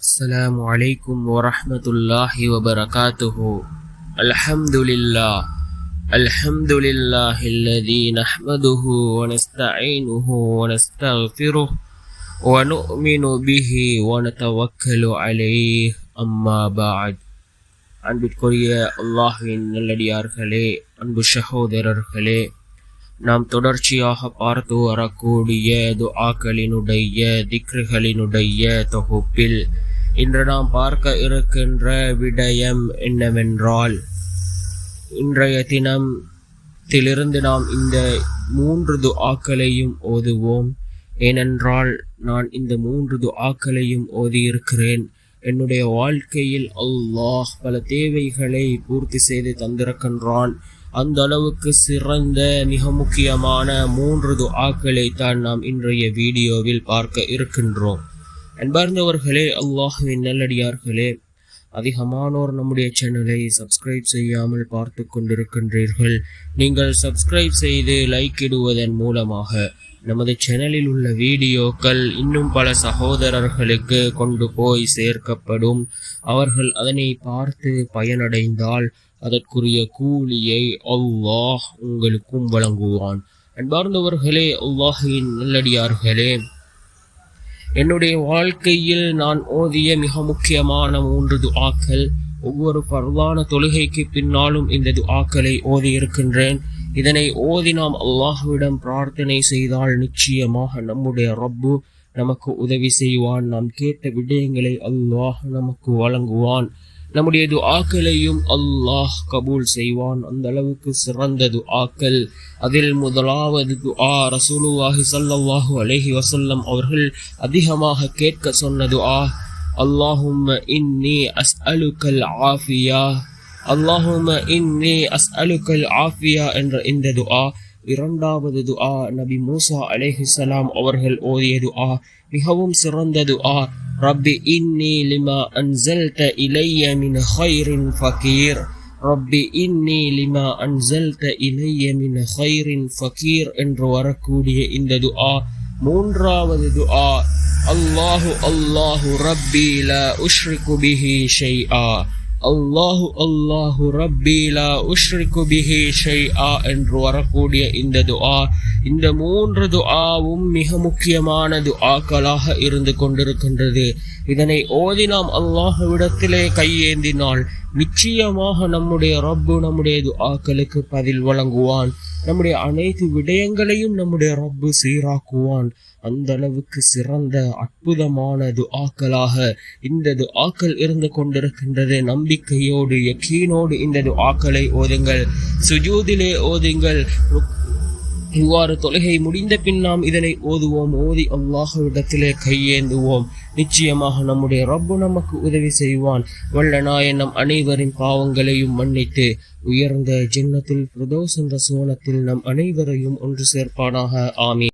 السلام عليكم ورحمة الله وبركاته. الحمد لله الذي نحمده ونستعينه ونستغفره ونؤمن به ونتوكل عليه أما بعد. அன்பிற்குரிய அல்லாஹ்வின் நல்லடியார்களே, அன்பு சகோதரர்களே, நாம் தொடர்ச்சியாக பார்த்து வரக்கூடிய துஆக்களினுடைய திக்ருகளினுடைய தொகுப்பில் இன்று நாம் பார்க்க இருக்கின்ற விடயம் என்னவென்றால், இன்றைய தினத்திலிருந்து நாம் இந்த 3 துஆக்களையும் ஓதுவோம். ஏனென்றால் நான் இந்த 3 துஆக்களையும் ஓதியிருக்கிறேன். என்னுடைய வாழ்க்கையில் அல்லாஹ் பல தேவைகளை பூர்த்தி செய்து தந்திருக்கின்றான். அந்த அளவுக்கு சிறந்த மிக முக்கியமான 3 துஆக்களை தான் நாம் இன்றைய வீடியோவில் பார்க்க இருக்கின்றோம். அன்பார்ந்தவர்களே, அல்லாஹ்வின் நல்லடியார்களே, அதிகமானோர் நம்முடைய சேனலை சப்ஸ்கிரைப் செய்யாமல் பார்த்து கொண்டிருக்கின்றீர்கள். நீங்கள் சப்ஸ்கிரைப் செய்து லைக் இடுவதன் மூலமாக நமது சேனலில் உள்ள வீடியோக்கள் இன்னும் பல சகோதரர்களுக்கு கொண்டு போய் சேர்க்கப்படும். அவர்கள் அதனை பார்த்து பயனடைந்தால் அதற்குரிய கூலியை அல்லாஹ் உங்களுக்கும் வழங்குவான். அன்பார்ந்தவர்களே, அல்லாஹ்வின் நல்லடியார்களே, என்னுடைய வாழ்க்கையில் நான் ஓதிய மிக முக்கியமான 3 துஆக்கள். ஒவ்வொரு பர்வான தொழுகைக்கு பின்னாலும் இந்த துஆக்களை ஓதி இருக்கின்றேன். இதனை ஓதி நாம் அல்லாஹ்விடம் பிரார்த்தனை செய்தால் நிச்சயமாக நம்முடைய ரப்பு நமக்கு உதவி செய்வான். நாம் கேட்ட விடயங்களை அல்லாஹ் நமக்கு வழங்குவான். நம்முடைய துஆக்களையும் அல்லாஹ் கபூல் செய்வான். அந்த அளவுக்கு சிறந்த துஆக்கள். அதில் முதலாவது துஆ ரசூலுல்லாஹி ஸல்லல்லாஹு அலைஹி வஸல்லம் அவர்கள் அதிகமாக கேட்க சொன்ன துஆ, அல்லாஹும்ம இன்னி அஸ்அலுக்கல் ஆஃபியா, அல்லாஹும்ம இன்னி அஸ்அலுக்கல் ஆஃபியா என்ற இந்த துஆ. இரண்டாவது துஆ நபி மூசா அலைஹிஸ்ஸலாம் அவர்கள் ஓதிய துஆ, மிகவும் சிறந்த துஆ. ரப்பி இன்னி லிமா அன்ஸல்த இலைய மின் கைரின் ஃபகீர், ரப்பி இன்னி லிமா அன்ஸல்த இலைய மின் கைரின் ஃபகீர் என்று வரக்கூடிய இந்த துஆ. மூன்றாவது துஆ, அல்லாஹு ரப்பி லா உஷ்ரிகு பிஹி ஷைஆ, அல்லாஹு ரப்பி லா உஷ்ரிகு பிஹி ஷைஆ என்று வரக்கூடிய இந்த துஆ. இந்த 3 துஆவும் மிக முக்கியமான துஆக்களாக இருந்து கொண்டிருக்கின்றது. இதனை ஓதி நாம் அல்லாஹ்விடத்திலே கையேந்தினால் நிச்சயமாக நம்முடைய ரப்பு நம்முடைய துஆக்களுக்கு பதில் வழங்குவான். நம்முடைய அனைத்து விடயங்களையும் நம்முடைய ரப்பு சீராக்குவான். அந்த அளவுக்கு சிறந்த அற்புதமான துஆக்களாக இந்த துஆக்கள் இருந்து கொண்டிருக்கின்றது. நம்பிக்கையோடு யக்கீனோடு இந்த துஆக்களை ஓதுங்கள், சுஜூதிலே ஓதுங்கள். இவ்வாறு தொழுகை முடிந்த பின் நாம் இதனை ஓதுவோம். ஓதி அல்லாஹ்விடத்திலே கையேந்துவோம். நிச்சயமாக நம்முடைய ரப்பு நமக்கு உதவி செய்வான். வல்ல நாயன் நம் அனைவரின் பாவங்களையும் மன்னித்து உயர்ந்த ஜன்னத்துல் ஃபிர்தௌஸ் என்ற சுவனத்தில் நம் அனைவரையும் ஒன்று சேர்ப்பானாக. ஆமீன்.